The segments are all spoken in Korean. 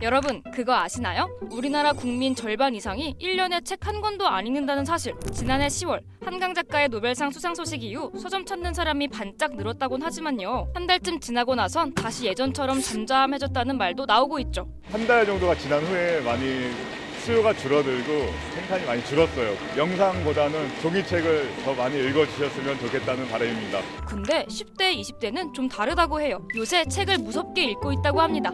여러분, 그거 아시나요? 우리나라 국민 절반 이상이 1년에 책 한 권도 안 읽는다는 사실. 지난해 10월 한강 작가의 노벨상 수상 소식 이후 서점 찾는 사람이 반짝 늘었다곤 하지만요. 한 달쯤 지나고 나선 다시 예전처럼 잠잠해졌다는 말도 나오고 있죠. 한 달 정도가 지난 후에 많이 수요가 줄어들고 생산이 많이 줄었어요. 영상보다는 종이책을 더 많이 읽어주셨으면 좋겠다는 바람입니다. 근데 10대, 20대는 좀 다르다고 해요. 요새 책을 무섭게 읽고 있다고 합니다.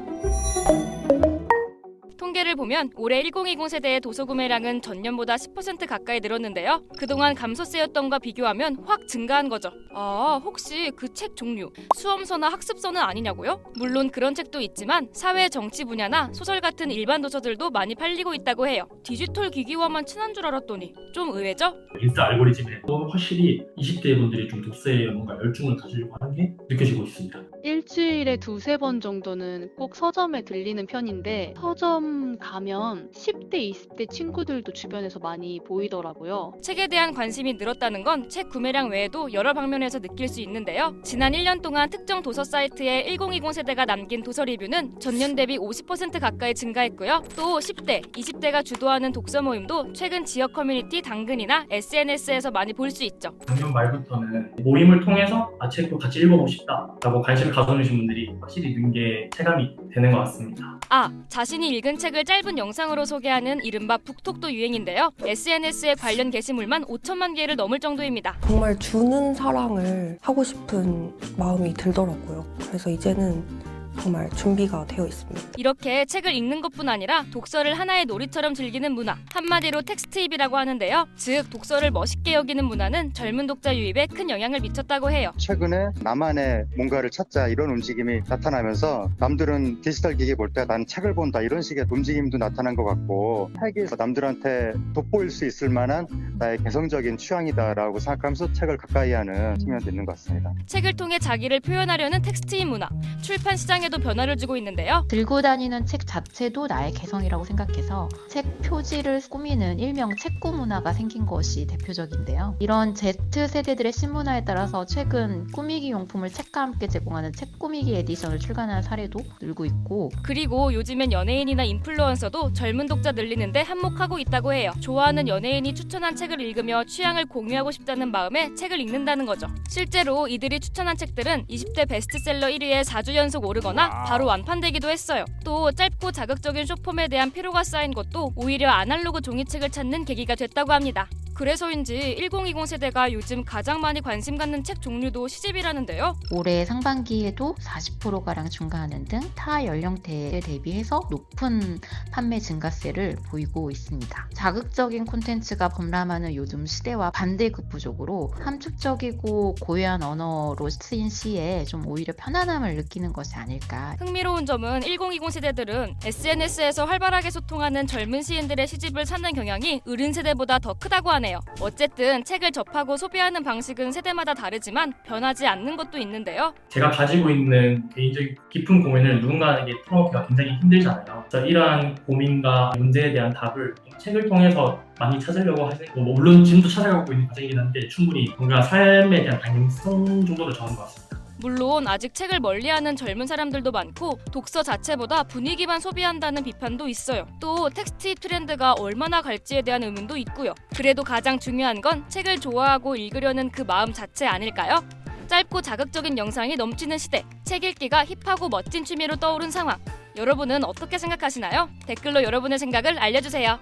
통계를 보면 올해 1020 세대의 도서 구매량은 전년보다 10% 가까이 늘었는데요. 그동안 감소세였던과 비교하면 확 증가한 거죠. 아, 혹시 그 책 종류, 수험서나 학습서는 아니냐고요? 물론 그런 책도 있지만 사회 정치 분야나 소설 같은 일반 도서들도 많이 팔리고 있다고 해요. 디지털 기기와만 친한 줄 알았더니 좀 의외죠? 인스타 알고리즘에 또 확실히 20대 분들이 좀 독서에 뭔가 열중을 가지려고 하는 게 느껴지고 있습니다. 일주일에 두세 번 정도는 꼭 서점에 들리는 편인데 서점 가면 10대, 20대 친구들도 주변에서 많이 보이더라고요. 책에 대한 관심이 늘었다는 건 책 구매량 외에도 여러 방면에서 느낄 수 있는데요. 지난 1년 동안 특정 도서 사이트에 1020 세대가 남긴 도서 리뷰는 전년 대비 50% 가까이 증가했고요. 또 10대, 20대가 주도하는 독서 모임도 최근 지역 커뮤니티 당근이나 SNS에서 많이 볼 수 있죠. 작년 말부터는 모임을 통해서 책도 같이 읽어보고 싶다라고 관심을 가져주신 분들이 확실히 는 게 체감이 되는 것 같습니다. 아, 자신이 읽은 책을 짧은 영상으로 소개하는 이른바 북톡도 유행인데요. SNS에 관련 게시물만 5천만 개를 넘을 정도입니다. 정말 주는 사랑을 하고 싶은 마음이 들더라고요. 그래서 이제는 정말 준비가 되어 있습니다. 이렇게 책을 읽는 것뿐 아니라 독서를 하나의 놀이처럼 즐기는 문화, 한마디로 텍스트입이라고 하는데요. 즉, 독서를 멋있게 여기는 문화는 젊은 독자 유입에 큰 영향을 미쳤다고 해요. 최근에 나만의 뭔가를 찾자 이런 움직임이 나타나면서 남들은 디지털 기기 볼 때 난 책을 본다 이런 식의 움직임도 나타난 것 같고 책이 남들한테 돋보일 수 있을 만한 나의 개성적인 취향이다라고 생각하면서 책을 가까이 하는 측면도 있는 것 같습니다. 책을 통해 자기를 표현하려는 텍스트입 문화, 출판 시장에도 변화를 주고 있는데요. 들고 다니는 책 자체도 나의 개성이라고 생각해서 책 표지를 꾸미는 일명 책구 문화가 생긴 것이 대표적인데요. 이런 Z세대들의 신문화에 따라서 최근 꾸미기 용품을 책과 함께 제공하는 책 꾸미기 에디션을 출간하는 사례도 늘고 있고, 그리고 요즘엔 연예인이나 인플루언서도 젊은 독자 늘리는데 한몫하고 있다고 해요. 좋아하는 연예인이 추천한 책을 읽으며 취향을 공유하고 싶다는 마음에 책을 읽는다는 거죠. 실제로 이들이 추천한 책들은 20대 베스트셀러 1위에 4주 연속 오르거나 바로 완판되기도 했어요. 또 짧고 자극적인 숏폼에 대한 피로가 쌓인 것도 오히려 아날로그 종이책을 찾는 계기가 됐다고 합니다. 그래서인지 1020 세대가 요즘 가장 많이 관심 갖는 책 종류도 시집이라는데요. 올해 상반기에도 40%가량 증가하는 등 타 연령대에 대비해서 높은 판매 증가세를 보이고 있습니다. 자극적인 콘텐츠가 범람하는 요즘 시대와 반대급부적으로 함축적이고 고유한 언어로 쓰인 시에 좀 오히려 편안함을 느끼는 것이 아닐까. 흥미로운 점은 1020 세대들은 SNS에서 활발하게 소통하는 젊은 시인들의 시집을 사는 경향이 어린 세대보다 더 크다고 하네요. 어쨌든 책을 접하고 소비하는 방식은 세대마다 다르지만 변하지 않는 것도 있는데요. 제가 가지고 있는 개인적인 깊은 고민을 누군가에게 풀어놓기가 굉장히 힘들잖아요. 그래서 이러한 고민과 문제에 대한 답을 책을 통해서 많이 찾으려고 하시는 거, 물론 지금도 찾아가고 있는 과정이긴 한데 충분히 뭔가 삶에 대한 방향성 정도를 정한 것 같습니다. 물론 아직 책을 멀리하는 젊은 사람들도 많고 독서 자체보다 분위기만 소비한다는 비판도 있어요. 또 텍스트 트렌드가 얼마나 갈지에 대한 의문도 있고요. 그래도 가장 중요한 건 책을 좋아하고 읽으려는 그 마음 자체 아닐까요? 짧고 자극적인 영상이 넘치는 시대, 책 읽기가 힙하고 멋진 취미로 떠오른 상황. 여러분은 어떻게 생각하시나요? 댓글로 여러분의 생각을 알려주세요.